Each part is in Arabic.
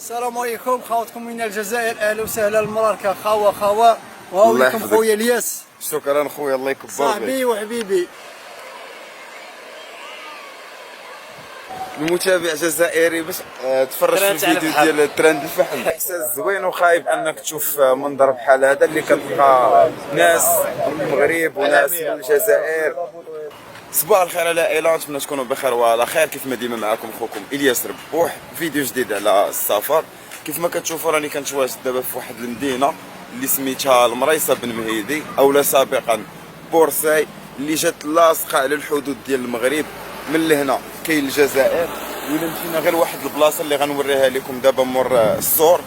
السلام عليكم خواتكم من الجزائر، اهلا وسهلا المراركه خوا وهاوليكم خويا الياس. شكرا خويا، الله يكبر صاحبي وحبيبي. المتابع جزائري باش تفرج في الفيديو ديال ترند الفحم. احساس زوين وخايب انك تشوف منظر بحال هذا اللي كتلقى ناس من المغرب وناس من الجزائر. صباح الخير العائله، نتمنى تكونوا بخير وعلى خير. كيف ما ديما معكم خوكم الياس ربوح، فيديو جديد على السفر. كيف ما كتشوفوا راني كنتواجد دابا في واحد المدينه اللي سميتها المريصه بن مهيدي اولا سابقا بورساي، اللي جات لاصقه على الحدود ديال المغرب. من لهنا كاين الجزائر، وإلا مشينا غير واحد البلاصه اللي غنوريها لكم دابا مور الصور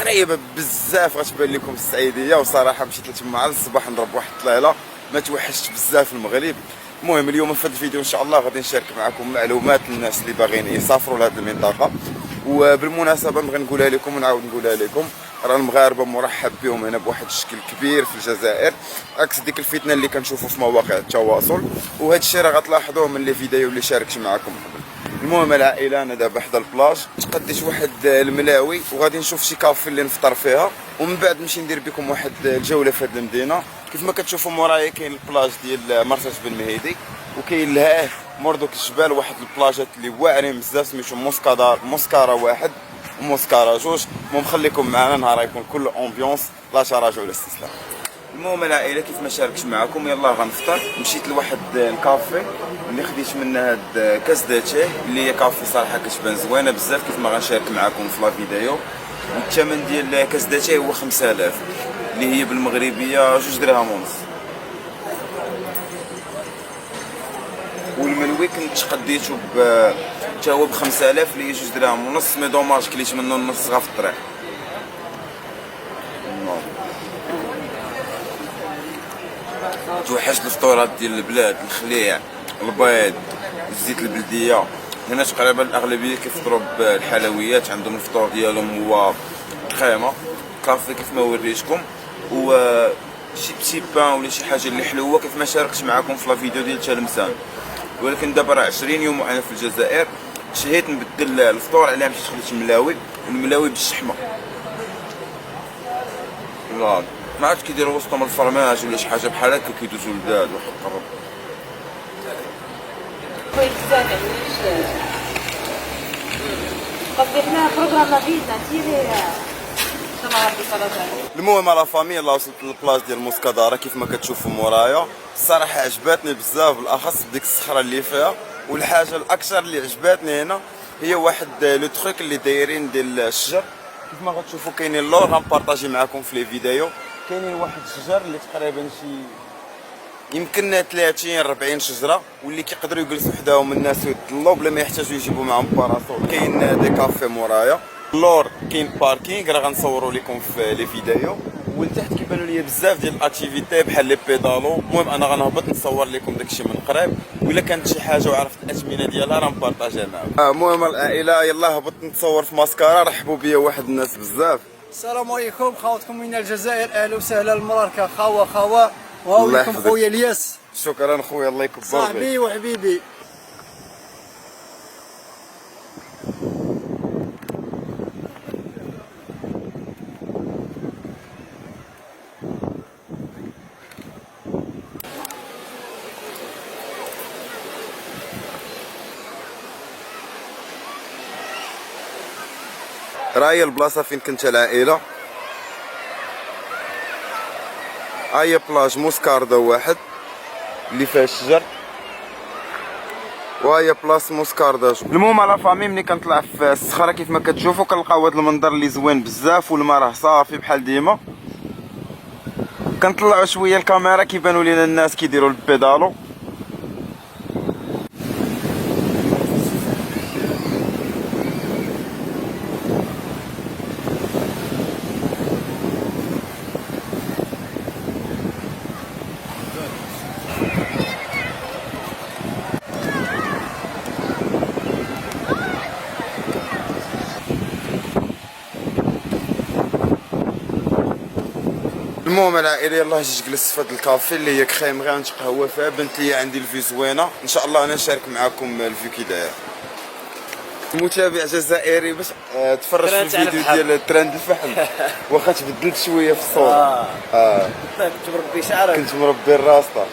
قريبه بزاف غتبان لكم السعيديه. وصراحه مشيت لتما على الصباح نضرب واحد الطليله، ما توحشت بزاف المغرب. المهم اليوم في هذا الفيديو ان شاء الله غادي نشارك معكم معلومات للناس اللي باغيين يسافروا لهذه المنطقه. وبالمناسبه نبغي نقولها لكم ونعاود نقولها لكم، راه المغاربه مرحب بهم هنا بواحد الشكل كبير في الجزائر، عكس ديك الفتنه اللي كنشوفوا في مواقع التواصل. وهذا الشيء راه غتلاحظوه من لي فيديو اللي شاركت معكم قبل. المهم العائله، انا دابا حدا البلاج تقديت واحد الملاوي وغادي نشوف شي كافي اللي نفطر فيها، ومن بعد نمشي ندير بكم واحد الجوله في هذه المدينه. كيف ما كتشوفوا مورايا كاين البلاج ديال مرساش بن مهيدي، وكاين لهاه مور دوك الجبال واحد البلاجات اللي واعرين بزاف سميتو موسكارا واحد وموسكارا جوج. المهم خليكم معنا، نهار يكون كل امبيونس لا تراجع ولا استسلام. المهم العائله، كيف ما شاركت معكم يلا غنفطر. مشيت لواحد الكافي اللي خديت منه هاد كاس داتشي اللي هي كافي صراحه كتبان زوينه بزاف، كيف ما غنشارك معكم في لا فيديو. والثمن ديال كاس داتشي هو 5000 اللي هي بالمغربيه 2 دراهم ونص. والملوي كنت قديتو حتى هو ب 5000 اللي هي 2 دراهم ونص. مي دوماج كليت منه النص غا في الطريق. توحشت الفطورات ديال البلاد، الخليع، البيض، الزيت البلديه. هنا تقريبا الاغلبيه كيفطروا بالحلويات، عندهم الفطور ديالهم هو الخيمه كافي كيف ما وريتكم، و شي بتي بان ولا شي حاجه اللي حلوه كيف ما شاركت معكم في لا فيديو ديال تلمسان. ولكن دابا راه 20 يوم وانا في الجزائر، شهيت نبدل الفطور على مشيت خديت الملاوي، والملاوي بالشحمه. لا ما عرفتش كيديروا وسطهم الفرماج ولا شي حاجه بحال هكا كيدوزوا لداد واحد القرب. خويا بزاف علاش قصدي حنا بروغرام فيزا تيري المهم على فامي يلا وصلت للبلاص ديال موسكادارا كيف ما كتشوفوا مورايا. الصراحه عجباتني بزاف، بالاخص بديك الصخره اللي فيها. والحاجه الاكثر اللي عجباتني هنا هي واحد لو تروك اللي دايرين ديال الشجر. كيف ما غتشوفوا كاينين اللور غنبارطاجي معكم في لي فيديو. كاينين واحد الشجر اللي تقريبا شي يمكن 30 40 شجره، واللي كيقدروا يجلسوا حداهم الناس ويطلوا بلا ما يحتاجوا يجيبوا معهم باراسول. كاين دي كافي مورايا، اللور كاين باركينغ راه غنصوروا لكم في لي فيديو. ولتحت كيبانوا لي بزاف ديال الاكتيفيتي بحال لي بيدالو. المهم انا غنهبط نصور لكم داكشي من قريب، وإلا كانت شي حاجه وعرفت الاثمنه ديالها راه نبارطاجيها معكم. المهم العائله يلا هبط نتصور في ماسكارا، رحبوا بيا واحد الناس بزاف. السلام عليكم خواتكم من الجزائر، اهلا وسهلا المراركه خوا وهاوليكم خويا الياس. شكرا خويا، الله يكبر صاحبي وحبيبي. راهي البلاصه فين كنت العائله. هاهي بلاج موسكاردا واحد اللي فيها الشجر، وهي بلاص موسكاردا جوج. المهم على فامي ملي كنطلع في الصخره كيف ما كتشوفوا كنلقاو هذا المنظر اللي زوين بزاف، والما راه صافي بحال ديما. كنطلعوا شويه الكاميرا كيبانوا لينا الناس كيديروا البيدالو. المهم العائله يلاه جيت جلست في هذا الكافي اللي هي كخيم غير نتقهوى فيها. بنت لي عندي الفي زوينه، ان شاء الله انا نشارك معكم الفيو كي داير. متابع جزائري باش تفرج في الفيديو ديال ترند الفحم واخا تبدلت شويه في الصوره. كنت مربي شعرك. كنت مربي الراسطه.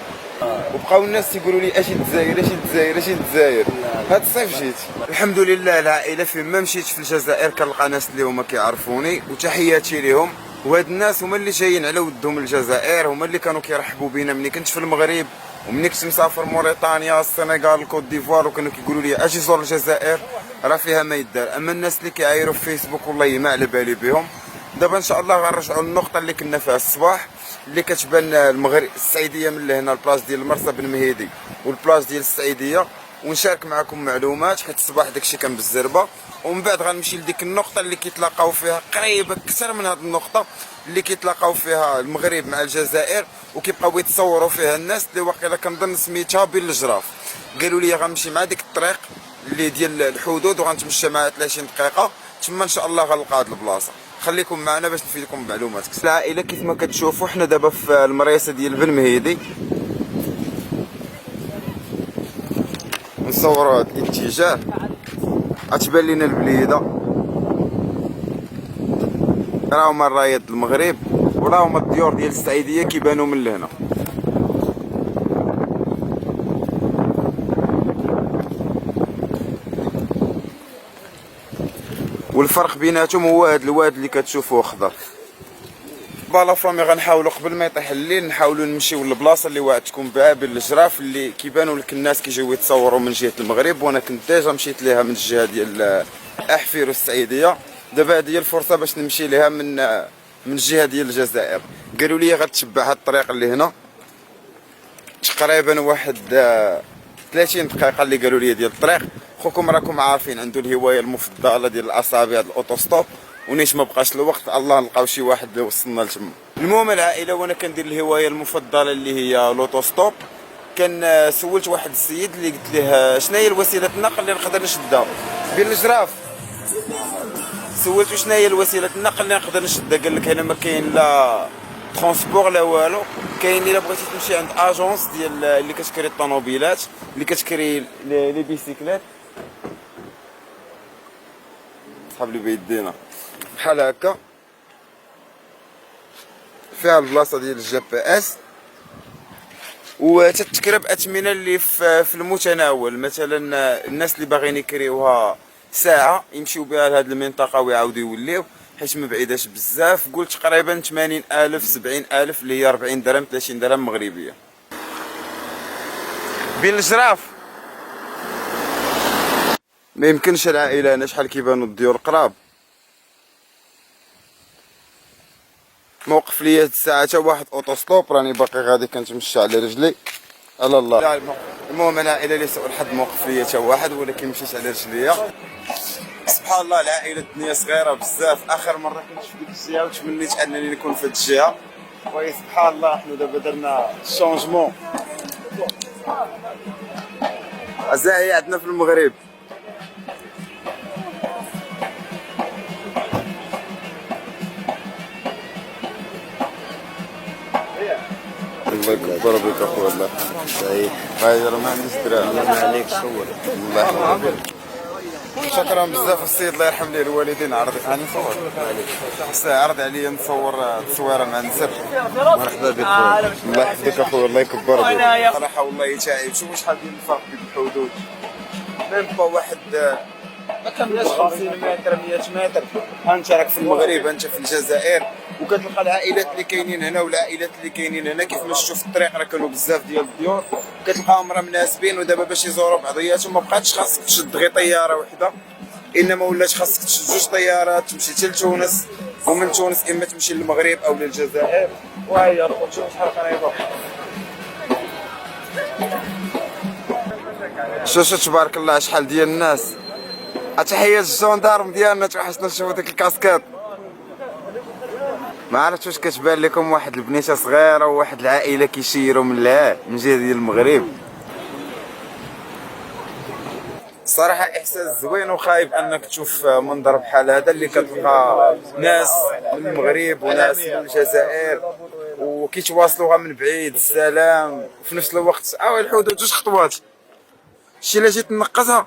وبقاو الناس تيقولوا لي اش الجزائر اش الجزائر اش الجزائر. هاد الصيف جيت الحمد لله. العائله فين ما مشيت في الجزائر كنلقى ناس اللي هما كيعرفوني وتحياتي ليهم. وهاد الناس هما اللي جايين على ودهم الجزائر، هما اللي كانوا كيرحبوا بينا ملي كنت في المغرب وملي كنت مسافر موريتانيا السنغال الكوت ديفوار، وكانوا كيقولوا لي اجي زور الجزائر راه فيها ما يدار. اما الناس اللي كيعايروا في فيسبوك والله ما على بالي بهم. دابا ان شاء الله غنرجعوا للنقطه اللي كنا فيها الصباح، اللي كتبان المغرب السعيديه من لهنا البلاص ديال المرسى بن مهيدي والبلاص ديال السعيديه، ونشارك معكم معلومات حيت الصباح داكشي كان بالزربه. ومن بعد غنمشي لديك النقطه اللي كيتلاقاو فيها قريبه اكثر من هذه النقطه اللي كيتلاقاو فيها المغرب مع الجزائر وكيبقاو يتصوروا فيها الناس، اللي واقيلا كنظن سميتها بين الجراف. قالوا لي غنمشي مع ديك الطريق اللي ديال الحدود وغنتمشى معها 30 دقيقه تما ان شاء الله غنلقى هذه البلاصه. خليكم معنا باش نفيدكم بمعلومات كثير. العائله كيف ما كتشوفوا حنا دابا في المريسه ديال بن مهيدي، نصوروا هذا الاتجاه غتبان لينا البليده، راه هما الرايات المغرب وراه هما الديور ديال السعيديه كيبانوا من لهنا. والفرق بيناتهم هو هذا الواد اللي كتشوفوه خضر. فوالا فامي غنحاولوا قبل ما يطيح الليل نحاولوا نمشيو للبلاصه اللي وعدتكم بها بالجراف، اللي كيبانوا لك الناس كيجيو يتصوروا من جهه المغرب، وانا كنت ديجا مشيت ليها من الجهه ديال احفير والسعيديه. دابا هذه هي الفرصه باش نمشي ليها من الجهه ديال الجزائر. قالوا لي غتتبع هاد الطريق اللي هنا تقريبا واحد 30 دقيقه اللي قالوا لي ديال الطريق. خوكم راكم عارفين عنده الهوايه المفضله ديال الاصابع ديال الاوتوستوب، ونيش ما بقاش الوقت الله نلقاو شي واحد اللي وصلنا لتما. المهم العائله وانا كندير الهوايه المفضله اللي هي الاوتوستوب. كان سولت واحد السيد اللي قلت له شنو هي الوسيله النقل اللي نقدر نشدها بين الجراف. سولته شنو هي الوسيله النقل اللي نقدر نشدها، قال لك هنا ما كاين لا ترونسبور لا والو. كاين الا بغيتي تمشي عند اجونس ديال اللي كتشري الطوموبيلات، اللي كتشري لي بيسيكلات صحاب لي بيدينا بحال هكا، فيها البلاصه ديال الجي بي اس وتتكرب اثمنه اللي في المتناول. مثلا الناس اللي باغيين يكريوها ساعه يمشيو بها لهاد المنطقه ويعاودوا يوليو، حيت ما بعيداش بزاف. قلت تقريبا 80,000 70,000 اللي هي 40 درهم 30 درهم مغربيه. بين الجراف ما يمكنش العائله هنا شحال كيبانوا الديور قراب. موقف لي هاد الساعه حتى واحد اوتوستوب، راني باقي غادي كنتمشى على رجلي على الله. المهم العائله اللي سوء الحظ موقف لي حتى واحد، ولكن مشيت على رجليا. سبحان الله العائله الدنيا صغيره بزاف. اخر مره كنت في ديك الجهه وتمنيت انني نكون في هاد الجهه، وي سبحان الله حنا دابا درنا شونجمون. هي عندنا في المغرب. الله يكبر بك اخويا. الله صحيح هاي راه ما عنديش دراهم. الله ما عليك صور. الله يحفظك. شكرا بزاف السيد الله يرحم ليه الوالدين. عرض راني نصور عرض عليا نصور تصويره مع النسر. مرحبا بك الله يحفظك اخويا. الله يكبر بك صراحه والله تعب. شوفوا شحال ديال الفرق بين الحدود. ميم با واحد ما كملش 50 متر 100 متر. ها انت راك في المغرب، انت في الجزائر، وكتلقى العائلات اللي كاينين هنا والعائلات اللي كاينين هنا كيف ما شفتوا في الطريق راه كانوا بزاف ديال الديور كتلقاهم راه مناسبين. ودابا باش يزوروا بعضياتهم ما بقاتش خاصك تشد غير طياره وحده، انما ولات خاصك تشد جوج طيارات تمشي حتى لتونس، ومن تونس اما تمشي للمغرب او للجزائر. وهي شوف شحال قريبه. شوف تبارك الله شحال ديال الناس. تحيه الجندارم ديالنا توحشنا نشوفوا ديك الكاسكات. ما عرفتش واش كتبان لكم واحد البنيته صغيره وواحد العائله كيشيروا من جهه ديال المغرب. صراحه احساس زوين وخايب انك تشوف منظر بحال هذا اللي كتلقى ناس من المغرب وناس من الجزائر وكيتواصلوها من بعيد السلام، وفي نفس الوقت الحدود جوج خطوات. شي الا جيت نقصها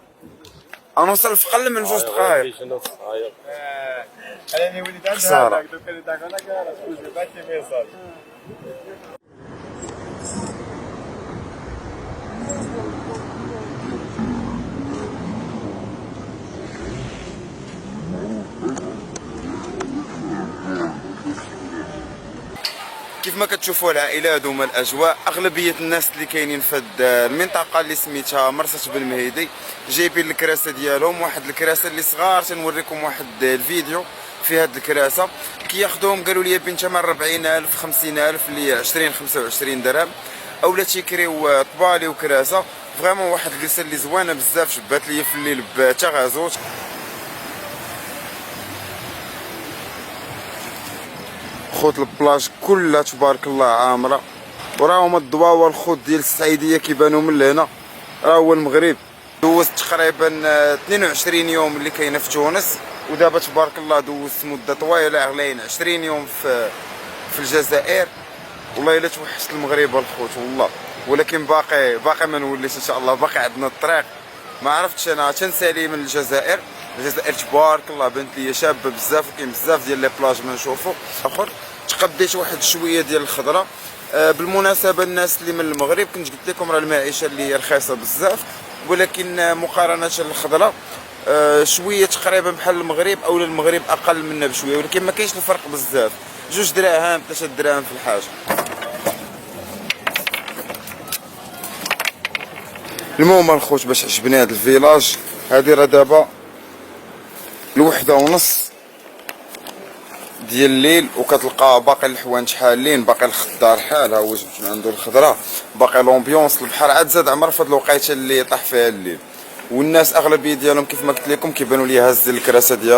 نوصل في اقل من 2 دقائق. خسارة. كيف ما كتشوفوا العائله هادو هما الاجواء. اغلبيه الناس اللي كاينين في هاد المنطقه اللي سميتها مرسى بن جايبين الكراسه ديالهم، واحد الكراسه اللي صغار. تنوريكم واحد الفيديو في هاد الكراسه كياخذوهم. قالوا لي بين ثمن 40,000 50,000 اللي 20 25 درهم، اولا تيكريو طبالي وكراسه. فريمون واحد الجلسه اللي زوينه بزاف، شبات لي في الليل بتغازوت. خوت البلاج كلها تبارك الله عامره، وراهم الضواوع الخوت ديال السعيديه كيبانوا من لهنا. راه هو المغرب. دوزت تقريبا 22 يوم اللي كاينه في تونس، ودابا تبارك الله دوزت مده طويله غلاين 20 يوم في الجزائر. والله الا توحشت المغرب الخوت والله، ولكن باقي ما نوليش ان شاء الله. باقي عندنا الطريق. ما عرفتش انا تنسالي من الجزائر تبارك الله بنت لي شابه بزاف، وكاين بزاف ديال لي بلاج ما نشوفو. اخر تقديت واحد شويه ديال الخضره. بالمناسبه الناس اللي من المغرب كنت قلت لكم راه المعيشه اللي هي رخيصه بزاف، ولكن مقارنه بالخضره شويه تقريبا بحال المغرب، او المغرب اقل منا بشويه، ولكن ما كاينش الفرق بزاف. 2 دراهم 3 دراهم في الحاجه. المهم الخوت باش عجبني هذا الفيلاج. هذه راه دابا 1:30 ديال الليل، وكتلقى باقي الحوانت حالين، باقي الخضار حال، ها هو جبت من عنده الخضره، باقي لومبيونس. البحر عاد زاد عمر في هاد الوقيته اللي طاح فيها الليل، والناس اغلبيه ديالهم كيف ما قلت لكم كيبانوا لي هاز الكراسه ديالهم.